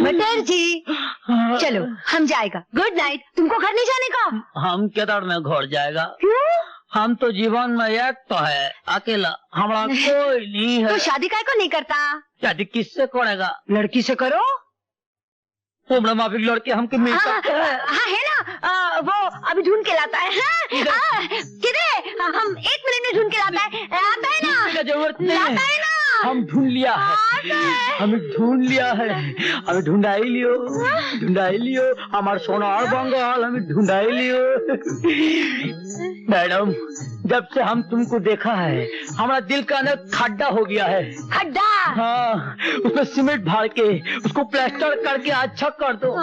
मटर जी, चलो हम जाएगा। Good night. तुमको घर नहीं जाने का? हम केदार में घर जाएगा। क्यों? हम तो जीवन में एक तो है अकेला, हमारा कोई नहीं है। तो शादी काय को नहीं करता? शादी किससे करेगा? लड़की से करो। उम्र माफिक लड़के हमको मिलता हाँ है ना, वो अभी ढूंढ के लाता है। किधर? हम 1 मिनट में ढूंढ के लाता है। आता है ना? जरूरत नहीं लाता है ना? हम ढूंढ लिया है, हमें ढूंढ लिया है, हमें ढूंढाई लियो हमार सोना और बंगाल हमें ढूंढाई लियो। मैडम, जब से हम तुमको देखा है हमारा दिल का अंदर खड्डा हो गया है। खड्डा? हाँ, उसमें सीमेंट भर के उसको प्लास्टर करके अच्छा कर दो।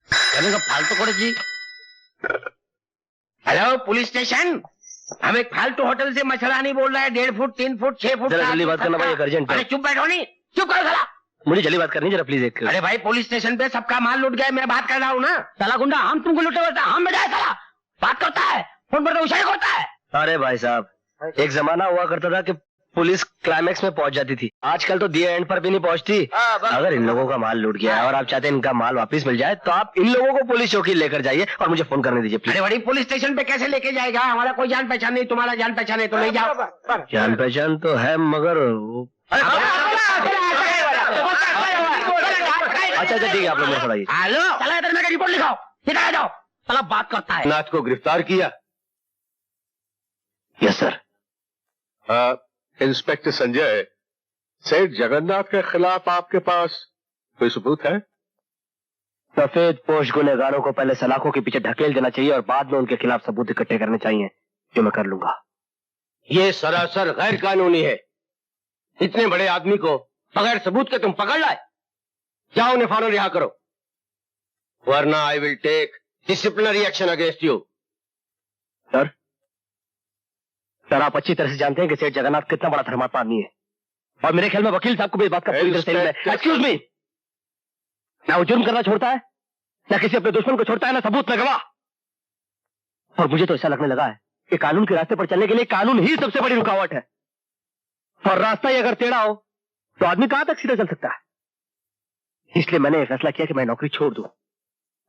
फालतू करे जी। हेलो पुलिस स्टेशन, हम एक फालतू होटल से मछला नहीं बोल रहा है। 1.5 फुट 3 फुट 6 फुट। जरा जल्दी बात करना भाई, अर्जेंट है। अरे चुप बैठो नहीं, चुप करो साला। मुझे जल्दी बात करनी जरा प्लीज। एक अरे भाई पुलिस स्टेशन पे सबका माल लूट गया, मैं बात कर रहा हूँ ना। साला गुंडा, हम तुमको लूटे बता, हम बजाए साला बात करता है, फोन पर तो इशारे करता है। अरे भाई साहब, एक जमाना हुआ करता था कि पुलिस क्लाइमेक्स में पहुंच जाती थी, आजकल तो दिए एंड पर भी नहीं पहुंचती। अगर इन लोगों का माल लूट गया है और आप चाहते हैं इनका माल वापस मिल जाए, तो आप इन लोगों को पुलिस चौकी लेकर जाइए और मुझे फोन करने दीजिए प्लीज। अरे बड़ी पुलिस स्टेशन पे कैसे लेके जाएगा? हमारा कोई जान पहचान नहीं, तुम्हारा जान पहचान है तो ले जाओ। जान पहचान तो है मगर अच्छा ठीक है, आप लोग मेरे पढ़ाइए। हेलो साला, इधर मेरा रिपोर्ट लिखाओ, इधर आ जाओ। साला बात करता है। नाथ को गिरफ्तार किया? Yes sir. इंस्पेक्टर संजय, सेठ जगन्नाथ के खिलाफ आपके पास कोई सबूत है? सफेद पोश गुनहगारों को पहले सलाखों के पीछे ढकेल देना चाहिए और बाद में उनके खिलाफ सबूत इकट्ठे करने चाहिए, जो मैं कर लूंगा। ये सरासर गैर कानूनी है। इतने बड़े आदमी को बगैर सबूत के तुम पकड़ लाए। जाओ उन्हें फौरन रिहा करो, वरना I will take disciplinary action against you. Sir आप अच्छी तरह से जानते हैं कि सेठ जगन्नाथ कितना बड़ा धर्मात्मा आदमी है, और मेरे ख्याल में वकील साहब को भी इस बात का पूरी तरह से इल्म है। एक्सक्यूज मी, ना वो जुर्म करना छोड़ता है, ना किसी अपने दुश्मन को छोड़ता है, ना सबूत ना गवाह। और मुझे तो ऐसा लगने लगा है कि कानून के रास्ते पर चलने के लिए कानून ही सबसे बड़ी रुकावट है, और रास्ता ही अगर टेढ़ा हो तो आदमी कहां तक सीधा चल सकता है। इसलिए मैंने यह फैसला किया कि मैं नौकरी छोड़ दूं,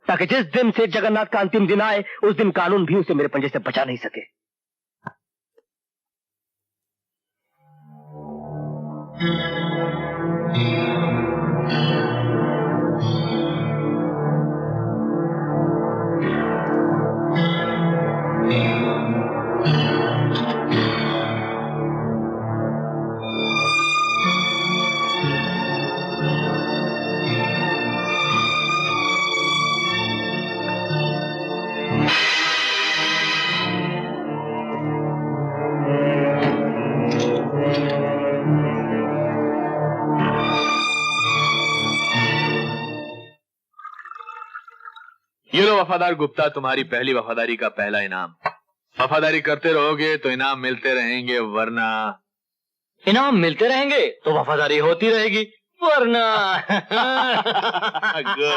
ताकि जिस दिन सेठ जगन्नाथ का अंतिम दिन आए उस दिन कानून भी उसे मेरे पंजे से बचा नहीं सके। ये लो वफादार गुप्ता, तुम्हारी पहली वफादारी का पहला इनाम। वफादारी करते रहोगे तो इनाम मिलते रहेंगे, वरना इनाम मिलते रहेंगे तो वफादारी होती रहेगी, वरना गुड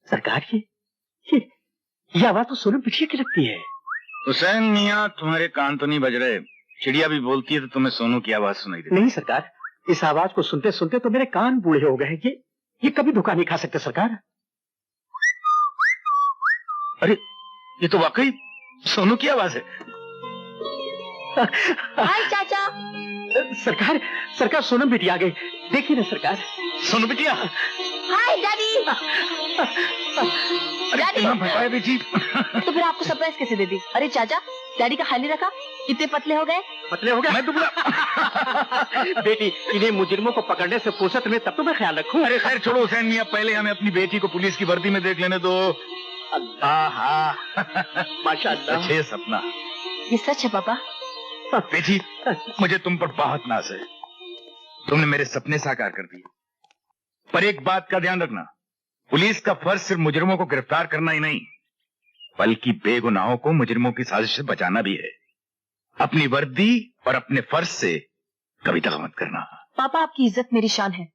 सरकार ये आवाज तो सोनम पिटिया की लगती है। हुसैन मियाँ, तुम्हारे कान तो नहीं बज रहे? चिड़िया भी बोलती है तो तुम्हें सोनू की आवाज सुनाई देती? नहीं सरकार, इस आवाज को सुनते सुनते तो मेरे कान बूढ़े हो गए। ये कभी धोखा नहीं खा सकते सरकार। अरे ये तो वाकई सोनू की आवाज है। हाय चाचा। सरकार सोनम बिटिया आ गई, देखिए ना सरकार। सोनू बिटिया। हाय डैडी। डैडी बेटी। तो फिर आपको सरप्राइज कैसे दे दी? अरे चाचा, डैडी का खाली रखा, कितने पतले हो गए? मैं दुबला। बेटी, इन्हें मुजरिमों को पकड़ने से फुर्सत में, तब तो मैं ख्याल रखूं। अरे खैर छोड़ो हुसैन मियाँ, पहले हमें अपनी बेटी को पुलिस की वर्दी में देख लेने दो। माशाअल्लाह, अच्छे सपना। ये सच है पापा? बेटी, मुझे तुम पर बहुत नाज है, तुमने मेरे सपने साकार कर दिए। पर एक बात का ध्यान रखना, पुलिस का फर्ज सिर्फ मुजरिमों को गिरफ्तार करना ही नहीं, बल्कि बेगुनाहों को मुजरिमों की साजिश से बचाना भी है। अपनी वर्दी और अपने फर्ज से कभी दगा मत करना। पापा, आपकी इज्जत मेरी शान है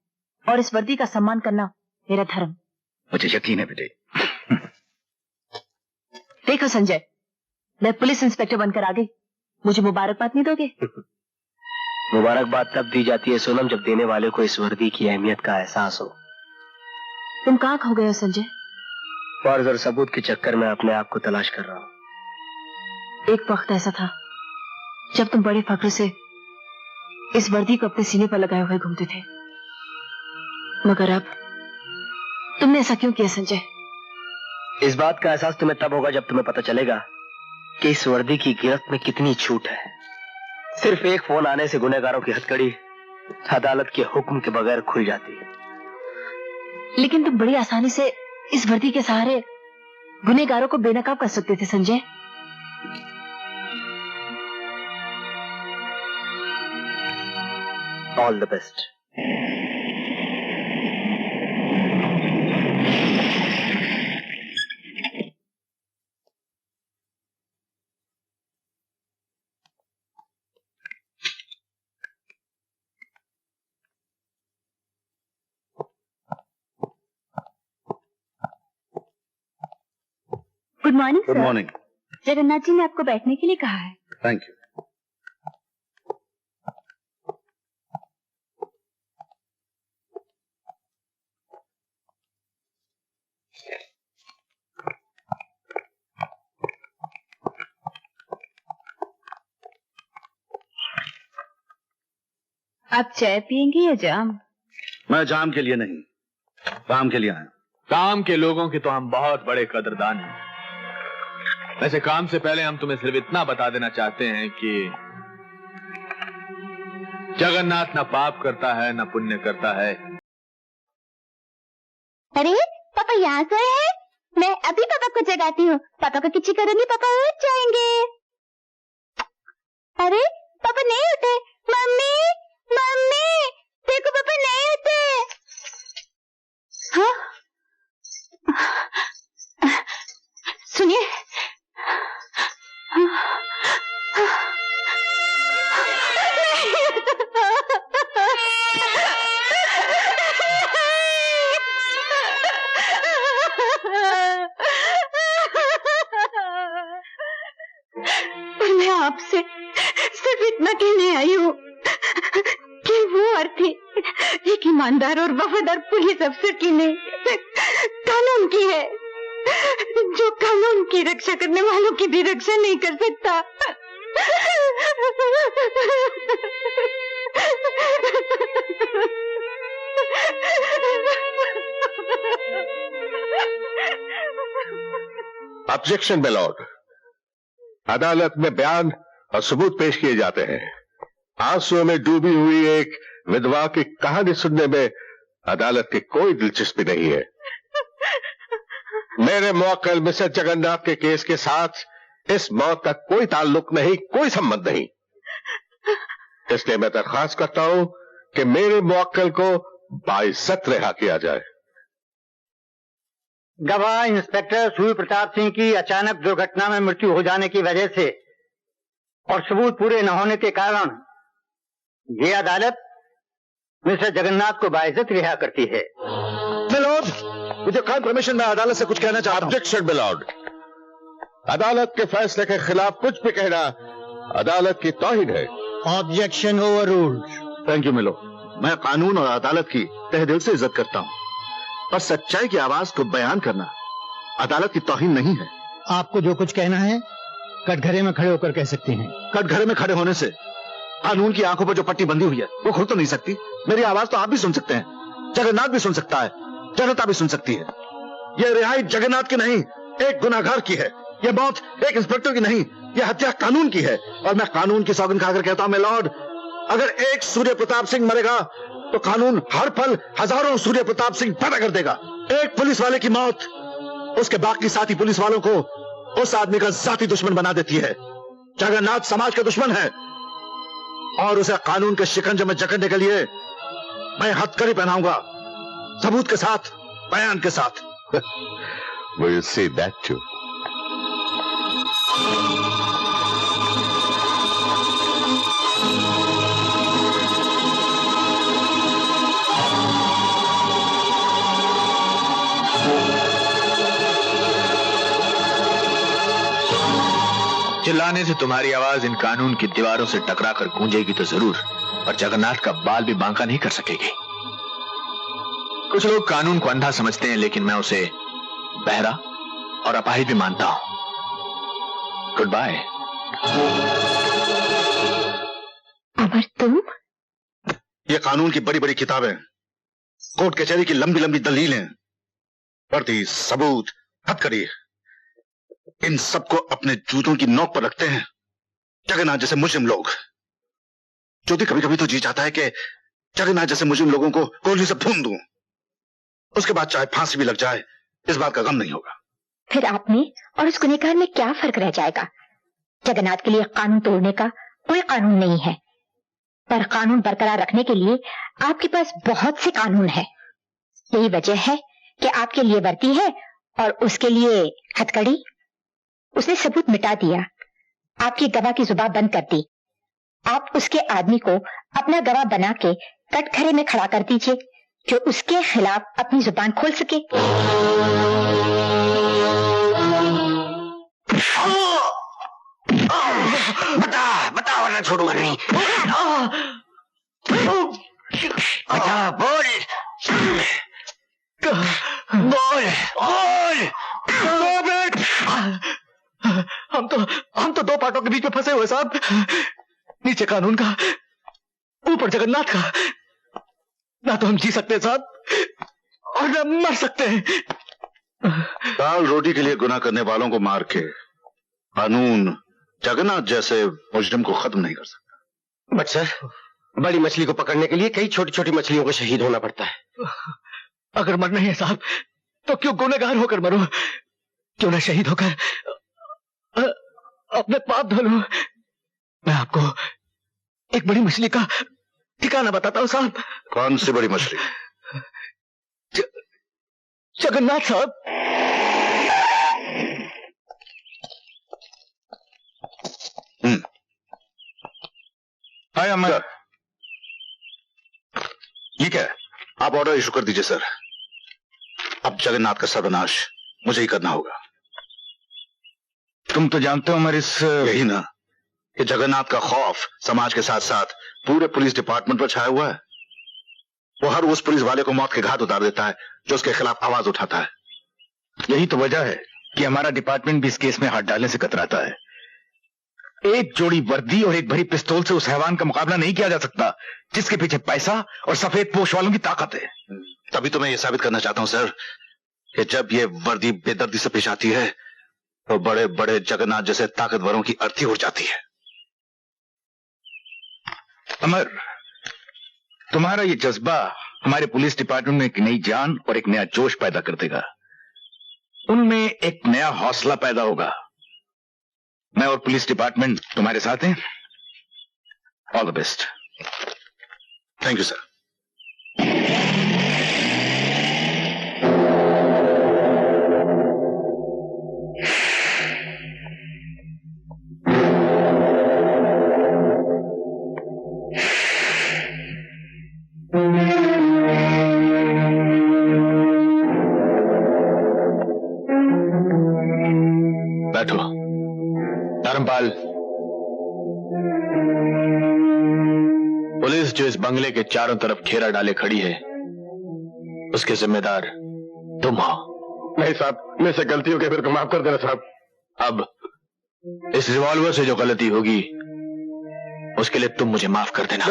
और इस वर्दी का सम्मान करना मेरा धर्म। मुझे यकीन है बेटे। देखो संजय, मैं पुलिस इंस्पेक्टर बनकर आ गई, मुझे मुबारकबाद नहीं दोगे? मुबारकबाद तब दी जाती है सोनम, जब देने वाले को इस वर्दी की अहमियत का एहसास हो। तुम कहाँ खो गए हो संजय? फर्ज और सबूत के चक्कर में अपने आप को तलाश कर रहा हूँ। एक वक्त ऐसा था जब तुम बड़े फख्र से इस वर्दी को अपने सीने पर लगाए हुए घूमते थे, मगर अब तुमने ऐसा क्यों किया संजय? इस बात का एहसास तुम्हें तब होगा जब तुम्हें पता चलेगा कि इस वर्दी की गिरफ्त में कितनी छूट है। सिर्फ एक फोन आने से गुनहगारों की हथकड़ी अदालत के हुक्म के बगैर खुल जाती है। लेकिन तुम बड़ी आसानी से इस वर्दी के सहारे गुनहगारों को बेनकाब कर सकते थे Sanjay. All the best. Good morning good sir. Morning. Jagannath ji ने आपको बैठने के लिए कहा है। Thank you. आप चाय पियेंगे या जाम? मैं जाम के लिए नहीं, काम के लिए आया। काम के लोगों के तो हम बहुत बड़े कदरदान हैं। वैसे काम से पहले हम तुम्हें सिर्फ इतना बता देना चाहते हैं कि जगन्नाथ न पाप करता है न पुण्य करता है। अरे पापा यहाँ से है, मैं अभी पापा को जगाती हूँ। पापा को किसी करूंगी, पापा उठ जाएंगे। अरे पापा नहीं उठे। मम्मी मम्मी देखो, पापा नहीं उठे। हाँ सुनिए, मैं आपसे सिर्फ इतना कहने आई हूँ कि वो अर्थी एक ईमानदार और वफादार पुलिस अफसर की नहीं, कानून की है, जो कानून की रक्षा करने वालों की भी रक्षा नहीं कर सकता। Objection my Lord. अदालत में बयान और सबूत पेश किए जाते हैं। आंसुओं में डूबी हुई एक विधवा की कहानी सुनने में अदालत की कोई दिलचस्पी नहीं है। मेरे मुवक्किल मिस्टर जगन्नाथ के केस के साथ इस मौत का कोई ताल्लुक नहीं, कोई संबंध नहीं। इसलिए मैं दरख्वास्त करता हूं कि मेरे मुवक्किल को बाइज्जत रिहा किया जाए। गवाह इंस्पेक्टर सूर्य प्रताप सिंह की अचानक दुर्घटना में मृत्यु हो जाने की वजह से और सबूत पूरे न होने के कारण ये अदालत मिस्टर जगन्नाथ को बाइज्जत रिहा करती है। मिलॉर्ड, मुझे कान परमिशन में अदालत से कुछ कहना चाहता हूं। Objection milord. अदालत के फैसले के खिलाफ कुछ भी कहना अदालत की तौहीन है। Objection overruled. थैंक यू मिलो। मैं कानून और अदालत की तहे दिल से इज्जत करता हूँ, पर सच्चाई की आवाज को बयान करना अदालत की तौहीन नहीं है। आपको जो कुछ कहना है कटघरे में खड़े होकर कह सकते हैं। कटघरे में खड़े होने से कानून की आंखों पर जो पट्टी बंधी हुई है वो खुल तो नहीं सकती। मेरी आवाज तो आप भी सुन सकते हैं, जगन्नाथ भी सुन सकता है, जनता भी सुन सकती है। यह रिहाई जगन्नाथ की नहीं, एक गुनाहगार की है। यह मौत एक इंस्पेक्टर की नहीं, यह हत्या कानून की है। और मैं कानून की सौगंध खाकर कहता हूं, मैं लॉर्ड, अगर एक सूर्य प्रताप सिंह मरेगा तो कानून हर पल हजारों सूर्य प्रताप सिंह पैदा कर देगा। एक पुलिस वाले की मौत उसके बाकी साथी पुलिस वालों को उस आदमी का जाती दुश्मन बना देती है। जगन्नाथ समाज का दुश्मन है और उसे कानून के शिकंजे में जकड़ने के लिए मैं हथकड़ी पहनाऊंगा, सबूत के साथ, बयान के साथ। We'll see that too. चिल्लाने से तुम्हारी आवाज इन कानून की दीवारों से टकरा कर गूंजेगी तो जरूर, पर जगन्नाथ का बाल भी बांका नहीं कर सकेगी। कुछ लोग कानून को अंधा समझते हैं, लेकिन मैं उसे बहरा और अपाहिज भी मानता हूं। Good bye. अमर, तुम? ये कानून की बड़ी बड़ी किताबें, कोर्ट कचहरी की लंबी लंबी दलीलें, वर्दी, सबूत, हथकड़ी, इन सबको अपने जूतों की नोक पर रखते हैं जगन्नाथ जैसे मुस्लिम लोग। ज्योति, कभी कभी तो जी चाहता है कि जगन्नाथ जैसे मुस्लिम लोगों को गोली से भून दूं, उसके बाद चाहे फांसी भी लग जाए, इस बात का गम नहीं होगा। फिर आप में और उस गुनहगार में क्या फर्क रह जाएगा? जगन्नाथ के लिए कानून तोड़ने का कोई कानून नहीं है, पर कानून बरकरार रखने के लिए आपके पास बहुत से कानून है। यही वजह है कि आपके लिए वर्दी है और उसके लिए हथकड़ी। उसने सबूत मिटा दिया, आपकी गवाह की जुबान बंद कर दी। आप उसके आदमी को अपना गवाह बना के कटघरे में खड़ा कर दीजिए, जो उसके खिलाफ अपनी जुबान खोल सके। बता वरना छोड़ू मरनी। अच्छा बोल बोल बोल। हम तो दो पार्टों के बीच में फंसे हुए साहब, नीचे कानून का, ऊपर जगन्नाथ का। ना तो हम जी सकते हैं साहब और ना मर सकते हैं। दाल रोटी के लिए गुनाह करने वालों को मार के कानून जगन्नाथ जैसे मुजरिम को खत्म नहीं कर सकता। बट सर, बड़ी मछली को पकड़ने के लिए कई छोटी छोटी मछलियों को शहीद होना पड़ता है। अगर मरना है साहब तो क्यों गुनहगार होकर मरो, क्यों ना शहीद होकर अपने पाप धो लो। मैं आपको एक बड़ी मछली का ठिकाना बताता हूँ साहब। कौन सी बड़ी मछली? जगन्नाथ साहब। हाय अमर, ये क्या है? आप ऑर्डर इशू कर दीजिए सर। अब जगन्नाथ का सर्वनाश मुझे ही करना होगा। तुम तो जानते हो अमर, इस यही ना कि जगन्नाथ का खौफ समाज के साथ साथ पूरे पुलिस डिपार्टमेंट पर छाया हुआ है। वो हर उस पुलिस वाले को मौत के घाट उतार देता है जो उसके खिलाफ आवाज उठाता है। यही तो वजह है कि हमारा डिपार्टमेंट भी इस केस में हाथ डालने से कतराता है। एक जोड़ी वर्दी और एक भरी पिस्तौल से उस हैवान का मुकाबला नहीं किया जा सकता जिसके पीछे पैसा और सफेद पोश वालों की ताकत है। तभी तो मैं ये साबित करना चाहता हूं सर कि जब ये वर्दी बेदर्दी से पेश आती है तो बड़े बड़े जगन्नाथ जैसे ताकतवरों की अर्थी उड़ जाती है। अमर, तुम्हारा ये जज्बा हमारे पुलिस डिपार्टमेंट में एक नई जान और एक नया जोश पैदा कर देगा। उनमें एक नया हौसला पैदा होगा। मैं और पुलिस डिपार्टमेंट तुम्हारे साथ हैं। All the best. Thank you sir. बैठो। धर्मपाल, पुलिस जो इस बंगले के चारों तरफ घेरा डाले खड़ी है उसके जिम्मेदार तुम हो। नहीं साहब, मेरे से गलती हो गई, मेरे को माफ कर देना साहब। अब इस रिवॉल्वर से जो गलती होगी उसके लिए तुम मुझे माफ कर देना।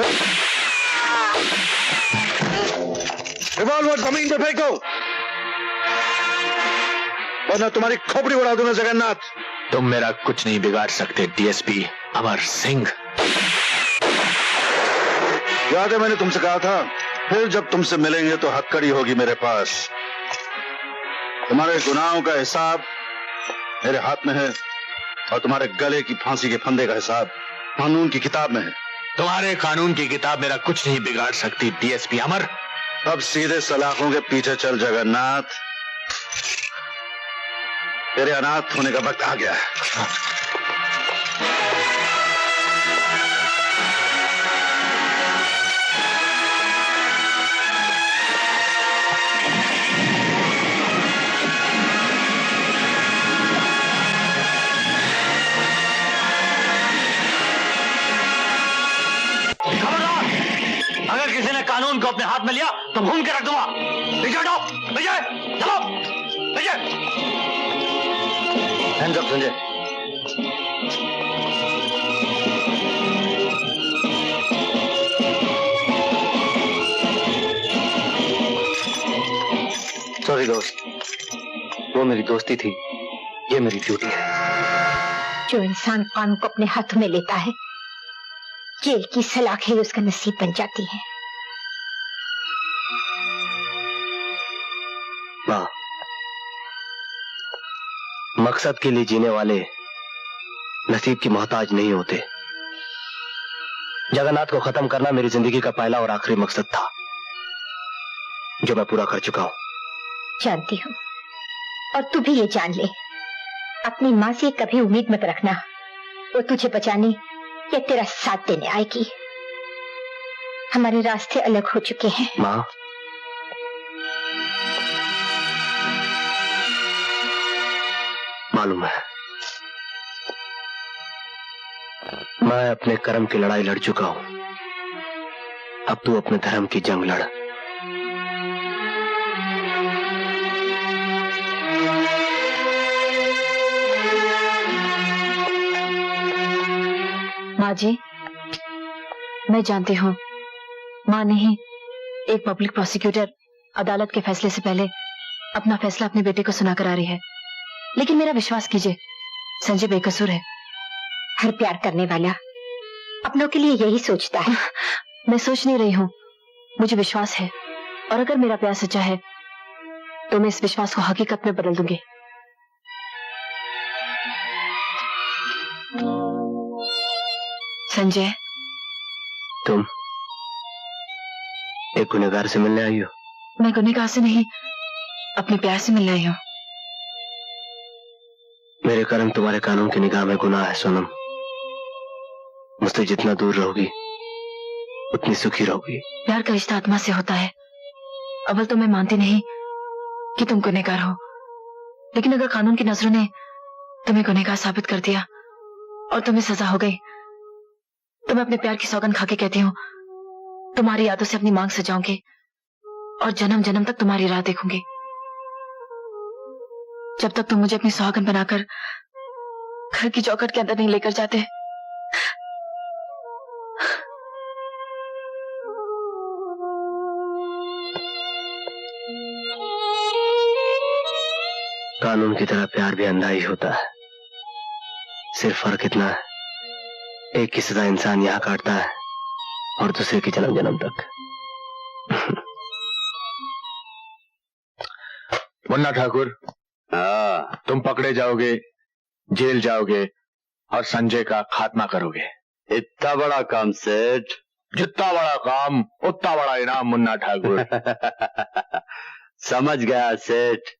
रिवॉल्वर जमीन पे फेंको वरना तुम्हारी खोपड़ी उड़ा दूंगा जगन्नाथ। तुम मेरा कुछ नहीं बिगाड़ सकते डीएसपी अमर सिंह। याद है मैंने तुमसे कहा था फिर जब तुमसे मिलेंगे तो हथकड़ी होगी मेरे पास। तुम्हारे गुनाहों का हिसाब मेरे हाथ में है और तुम्हारे गले की फांसी के फंदे का हिसाब कानून की किताब में है। तुम्हारे कानून की किताब मेरा कुछ नहीं बिगाड़ सकती डीएसपी अमर। अब सीधे सलाखों के पीछे चल जगन्नाथ, तेरे अनाथ होने का वक्त आ गया है। कानून को अपने हाथ में लिया तो भून के रख दूंगा। नीचे हटाओ, विजय, चलो, Vijay. Hands up Sanjay. Sorry दोस्त, वो मेरी दोस्ती थी, ये मेरी ड्यूटी है। जो इंसान कानून को अपने हाथ में लेता है, जेल की सलाखें उसका नसीब बन जाती है। माँ, मकसद के लिए जीने वाले नसीब की मोहताज नहीं होते। जगन्नाथ को खत्म करना मेरी जिंदगी का पहला और आखिरी मकसद था, जो मैं पूरा कर चुका हूं। जानती हूँ, और तू भी ये जान ले, अपनी माँ से कभी उम्मीद मत रखना वो तुझे बचाने या तेरा साथ देने आएगी। हमारे रास्ते अलग हो चुके हैं। माँ, मालूम है, मैं अपने कर्म की लड़ाई लड़ चुका हूं। अब तू अपने धर्म की जंग लड़। माँ जी, मैं जानती हूँ माँ ने ही एक पब्लिक प्रोसिक्यूटर अदालत के फैसले से पहले अपना फैसला अपने बेटे को सुनाकर आ रही है, लेकिन मेरा विश्वास कीजिए, संजय बेकसूर है। हर प्यार करने वाला अपनों के लिए यही सोचता है। मैं सोच नहीं रही हूँ, मुझे विश्वास है, और अगर मेरा प्यार सच्चा है तो मैं इस विश्वास को हकीकत में बदल दूंगी। संजय, तुम एक गुनहगार से मिलने आई हो? मैं गुनहगार से नहीं, अपने प्यार से मिलने आई हूँ। मेरे कर्म तुम्हारे कानून की निगाह में गुनाह है सोनम। मुझसे जितना दूर रहोगी उतनी सुखी रहोगी। प्यार का रिश्ता आत्मा से होता है। अव्वल तो मैं मानती नहीं कि तुम गुनहगार हो, लेकिन अगर कानून की नजरों ने तुम्हें गुनहगार साबित कर दिया और तुम्हें सजा हो गई, तो मैं अपने प्यार की सौगंध खाके कहती हूँ, तुम्हारी यादों से अपनी मांग सजाऊंगी और जन्म जन्म तक तुम्हारी राह देखूंगी। जब तक तुम मुझे अपनी सुहागन बनाकर घर की चौखट के अंदर नहीं लेकर जाते। कानून की तरह प्यार भी अंधा ही होता है। सिर्फ फर्क इतना है, एक की सजा इंसान यहाँ काटता है और दूसरे की जन्म जन्म तक। मुन्ना ठाकुर, तुम पकड़े जाओगे, जेल जाओगे और संजय का खात्मा करोगे। इतना बड़ा काम सेठ? जितना बड़ा काम उतना बड़ा इनाम मुन्ना ठाकुर। समझ गया सेठ।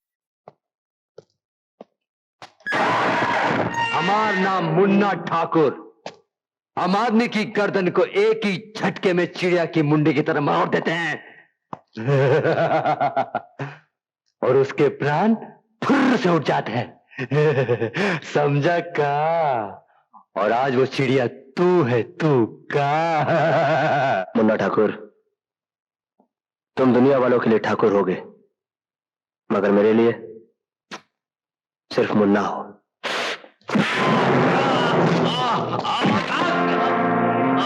हमार नाम मुन्ना ठाकुर। आम आदमी की गर्दन को एक ही झटके में चिड़िया की मुंडी की तरह मरोड़ देते हैं और उसके प्राण फुर्र से उठ जाते हैं। समझा का? और आज वो चिड़िया तू है, तू का? मुन्ना ठाकुर, तुम दुनिया वालों के लिए ठाकुर होगे, मगर मेरे लिए सिर्फ मुन्ना हो।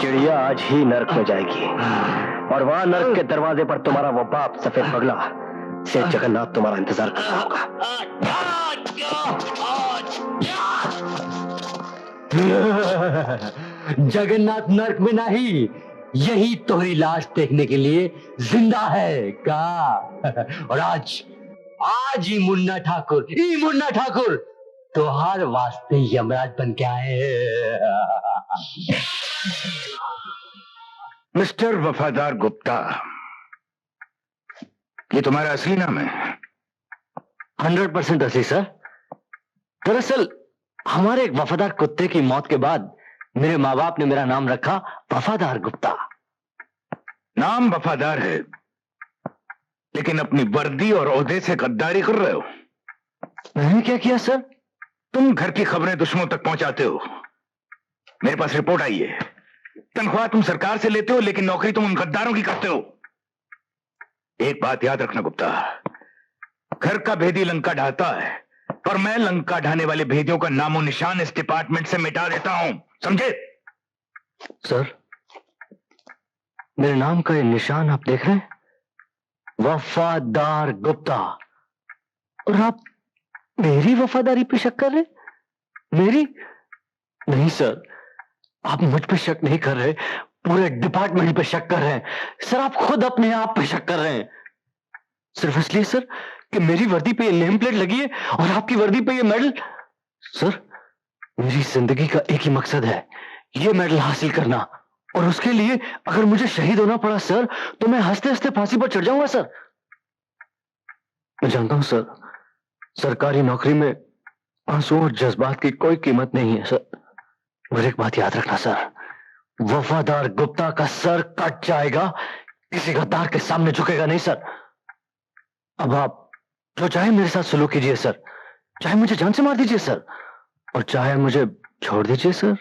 चिड़िया आज ही नर्क में जाएगी और वहां नर्क के दरवाजे पर तुम्हारा वो बाप सफेद पगला सेठ जगन्नाथ तुम्हारा इंतजार कर रहा होगा। जगन्नाथ नर्क में नहीं, यही तुम्हारी लाश देखने के लिए जिंदा है का? और आज ही मुन्ना ठाकुर तो हर वास्ते यमराज बन के आए। मिस्टर वफादार गुप्ता, ये तुम्हारा असली नाम है? 100% असली सर। दरअसल हमारे एक वफादार कुत्ते की मौत के बाद मेरे माँ बाप ने मेरा नाम रखा वफादार गुप्ता। नाम वफादार है, लेकिन अपनी वर्दी और ओहदे से गद्दारी कर रहे हो। मैंने क्या किया सर? तुम घर की खबरें दुश्मनों तक पहुंचाते हो। मेरे पास रिपोर्ट आई है। तनख्वाह तुम सरकार से लेते हो, लेकिन नौकरी तुम उन गद्दारों की करते हो। एक बात याद रखना गुप्ता, घर का भेदी लंका ढाता है और मैं लंका ढाने वाले भेदियों का नामो निशान इस डिपार्टमेंट से मिटा देता हूं, समझे? सर, मेरे नाम का ये निशान आप देख रहे हैं? वफादार गुप्ता। और आप मेरी वफादारी पे शक कर रहे हैं? मेरी? नहीं सर, आप मुझ पे शक नहीं कर रहे, पूरे डिपार्टमेंट पे शक कर रहे हैं। सर, आप खुद अपने आप पे शक कर रहे हैं, सिर्फ इसलिए सर कि मेरी वर्दी पे ये नेम प्लेट लगी है और आपकी वर्दी पे ये मेडल। सर, मेरी जिंदगी का एक ही मकसद है, ये मेडल हासिल करना, और उसके लिए अगर मुझे शहीद होना पड़ा सर, तो मैं हंसते हंसते फांसी पर चढ़ जाऊंगा सर। मैं जानता हूं सर, सरकारी नौकरी में आंसू और जज्बात की कोई कीमत नहीं है सर, मगर एक बात याद रखना सर, वफादार गुप्ता का सर कट जाएगा, किसी गद्दार के सामने झुकेगा नहीं सर। अब आप जो चाहे मेरे साथ सलूक कीजिए सर, चाहे मुझे जान से मार दीजिए सर, और चाहे मुझे छोड़ दीजिए सर।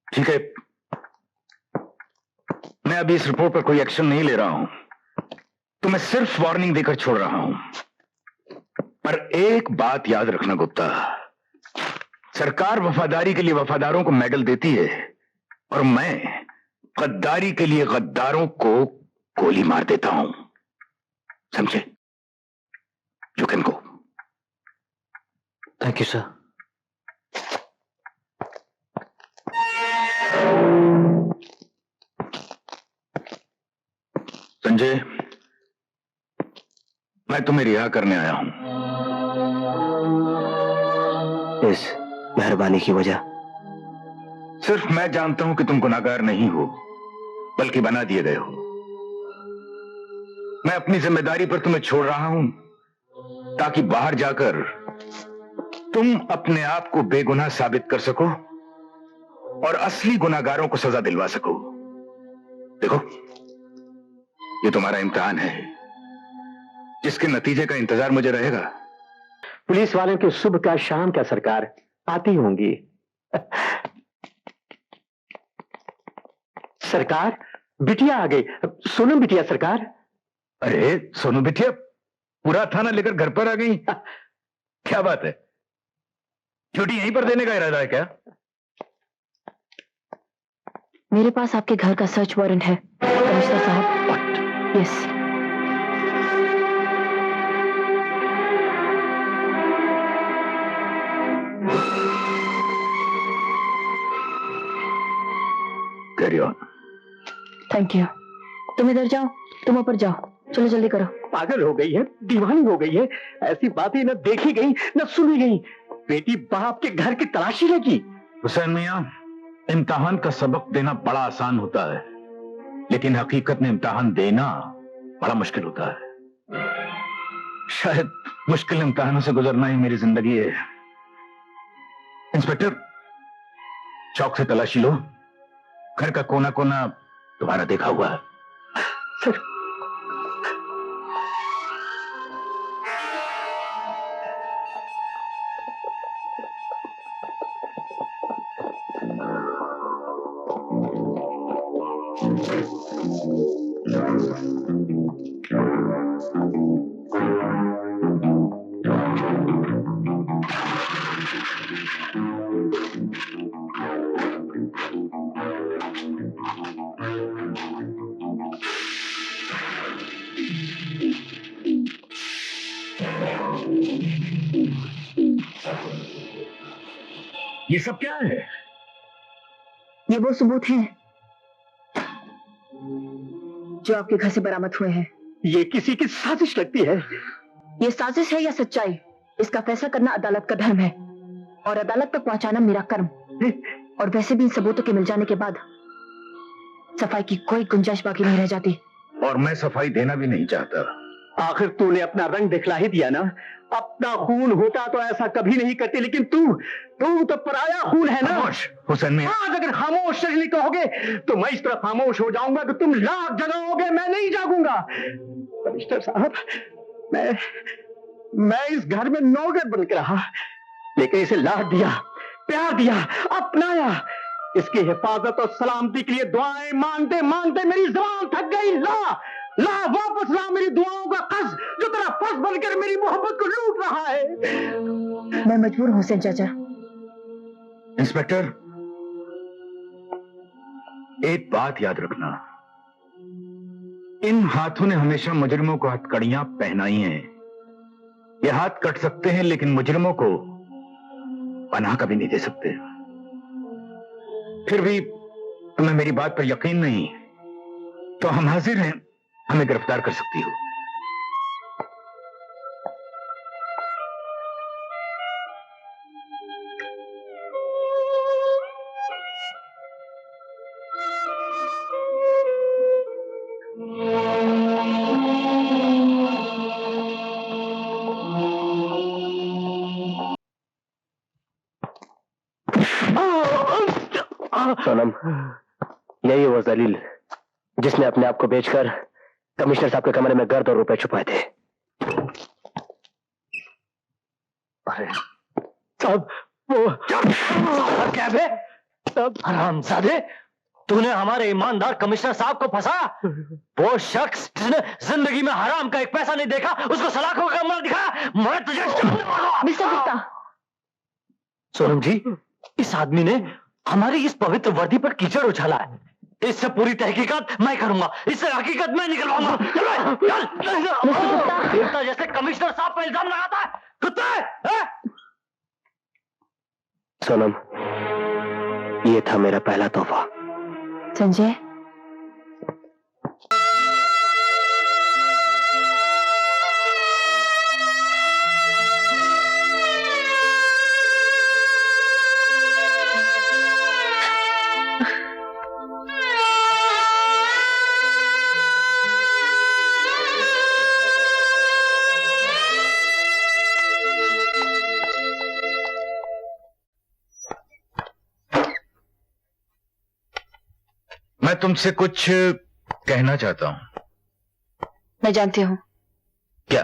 ठीक है, मैं अभी इस रिपोर्ट पर कोई एक्शन नहीं ले रहा हूं, तो मैं सिर्फ वार्निंग देकर छोड़ रहा हूं। पर एक बात याद रखना गुप्ता, सरकार वफादारी के लिए वफादारों को मेडल देती है और मैं गद्दारी के लिए गद्दारों को गोली मार देता हूं, समझे? You can go. Thank you sir. Sanjay, मैं तुम्हें रिहा करने आया हूं। इस मेहरबानी की वजह? सिर्फ मैं जानता हूं कि तुम गुनाहगार नहीं हो, बल्कि बना दिए गए हो। मैं अपनी जिम्मेदारी पर तुम्हें छोड़ रहा हूं ताकि बाहर जाकर तुम अपने आप को बेगुनाह साबित कर सको और असली गुनाहगारों को सजा दिलवा सको। देखो, ये तुम्हारा इम्तिहान है, जिसके नतीजे का इंतजार मुझे रहेगा। पुलिस वालों की शुभ का शाम क्या सरकार आती होंगी। सरकार, बिटिया आ गई। सोनू बिटिया सरकार। अरे सोनू बिटिया, पूरा थाना लेकर घर पर आ गई। क्या बात है, छुट्टी यहीं पर देने का इरादा है क्या? मेरे पास आपके घर का सर्च वारंट है कमिश्नर साहब। Yes. Carry on. Thank you. तुम इधर जाओ, तुम ऊपर जाओ, चलो जल्दी करो। पागल हो गई है, दीवानी हो गई है, ऐसी बातें न देखी गई न सुनी गई। बेटी बाप के घर की तलाशी लगी। हुसैन मियां, इम्तिहान का सबक देना बड़ा आसान होता है, लेकिन हकीकत में इम्तिहान देना बड़ा मुश्किल होता है। शायद मुश्किल इम्तिहानों से गुजरना ही मेरी जिंदगी है। इंस्पेक्टर, चौक से तलाशी लो, घर का कोना कोना तुम्हारा देखा हुआ है। सर, ये सब क्या है? ये वो सबूत हैं जो आपके घर से बरामद हुए हैं। ये किसी की साजिश लगती है। ये साजिश है या सच्चाई, इसका फैसला करना अदालत का धर्म है और अदालत तक पहुंचाना मेरा कर्म। और वैसे भी इन सबूतों के मिल जाने के बाद सफाई की कोई गुंजाइश बाकी नहीं रह जाती। और मैं सफाई देना भी नहीं चाहता। आखिर तूने अपना रंग दिखला ही दिया ना। अपना खून होता तो ऐसा कभी नहीं करती, लेकिन तू तो पराया खून है ना। खामोश हुसैन मियां। आज अगर खामोश नहीं कहोगे तो मैं इस तरह खामोश हो जाऊंगा कि तुम लाख जगाओगे, मैं नहीं जागूंगा। कमिश्नर साहब, मैं इस घर में नौकर बनकर रहा, लेकिन इसे लाड दिया, प्यार दिया, अपनाया, इसकी हिफाजत और सलामती के लिए दुआएं मांगते मांगते मेरी जुबान थक गई। ला वापस ला मेरी दुआओं का कर्ज जो तेरा फर्ज बनकर मेरी मोहब्बत को लूट रहा है। मैं मजबूर हूँ हुसैन चाचा। इंस्पेक्टर, एक बात याद रखना, इन हाथों ने हमेशा मुजरिमों को हथकड़ियां पहनाई हैं। ये हाथ कट सकते हैं लेकिन मुजरिमों को पनाह कभी नहीं दे सकते। फिर भी तुम्हें मेरी बात पर यकीन नहीं तो हम हाजिर हैं, हमें गिरफ्तार कर सकती हो। सोनम, यही वो जलील जिसने अपने आप को बेचकर कमिश्नर साहब के कमरे में गर्द और रुपए छुपाए थे। अरे साहब, वो क्या है साहब? हरामजादे, तूने हमारे ईमानदार कमिश्नर साहब को फंसा। वो शख्स जिसने जिंदगी में हराम का एक पैसा नहीं देखा, उसको सलाखों का कमरा दिखाया। मैं तुझे मिस्टर गुप्ता, सोनम जी, इस आदमी ने हमारी इस पवित्र वर्दी पर कीचड़ उछाला है। इससे पूरी तहकीकात मैं करूंगा, इससे हकीकत मैं निकलवाऊंगा। देवता जैसे कमिश्नर साहब पर इल्जाम लगाता है, कुत्ता है? सोनम, ये था मेरा पहला तोहफा। संजय, मैं तुमसे कुछ कहना चाहता हूं। मैं जानती हूँ। क्या?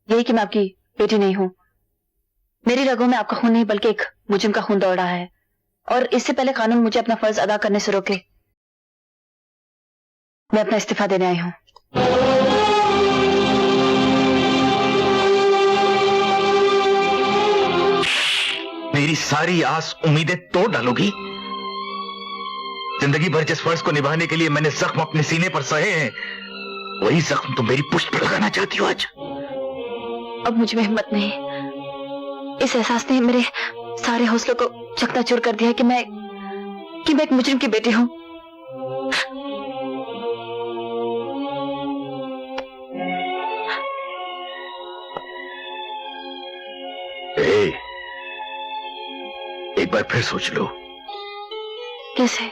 यही कि मैं आपकी बेटी नहीं हूँ। मेरी रगों में आपका खून नहीं बल्कि एक मुजरिम का खून दौड़ रहा है, और इससे पहले कानून मुझे अपना फर्ज अदा करने से रोके, मैं अपना इस्तीफा देने आई हूँ। मेरी सारी आस उम्मीदें तोड़ डालोगी? जिंदगी भर जिस फर्ज को निभाने के लिए मैंने जख्म अपने सीने पर सहे हैं, वही जख्म तुम मेरी पुष्ट पर लगाना चाहती हो आज? अब मुझ में हिम्मत नहीं। इस एहसास ने मेरे सारे हौसलों को चकनाचूर कर दिया कि मैं एक मुजरिम की बेटी हूँ। एक बार फिर सोच लो। कैसे?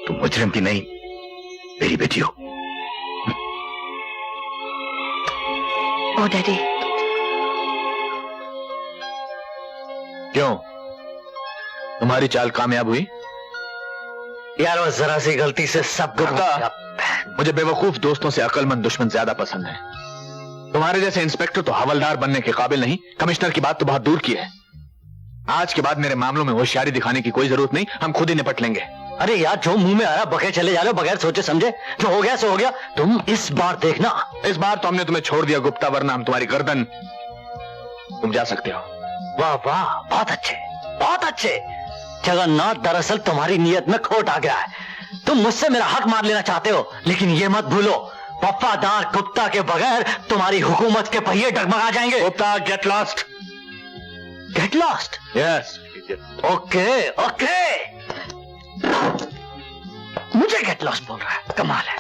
तुम मुजरिम की नहीं, मेरी बेटी हो। ओ डैडी। क्यों, तुम्हारी चाल कामयाब हुई? यार, वो जरा सी गलती से सब मुझे बेवकूफ दोस्तों से अक्लमंद दुश्मन ज्यादा पसंद है। तुम्हारे जैसे इंस्पेक्टर तो हवलदार बनने के काबिल नहीं, कमिश्नर की बात तो बहुत दूर की है। आज के बाद मेरे मामलों में होशियारी दिखाने की कोई जरूरत नहीं, हम खुद ही निपट लेंगे। अरे यार, जो मुंह में आया बगैर चले जा रहे हो, बगैर सोचे समझे। जो हो गया सो हो गया। तुम इस बार देखना। इस बार तो हमने तुम्हें छोड़ दिया गुप्ता, वरना हम तुम्हारी गर्दन। तुम जा सकते हो। वाह वाह, बहुत अच्छे, बहुत अच्छे। जगन्नाथ, दरअसल तुम्हारी नीयत में खोट आ गया है। तुम मुझसे मेरा हक मार लेना चाहते हो, लेकिन ये मत भूलो, वफादार गुप्ता के बगैर तुम्हारी हुकूमत के पहिए डगमगा जाएंगे। Gupta, get lost. Get lost? Yes. Okay okay. मुझे गेट लॉस्ट बोल रहा है, कमाल है।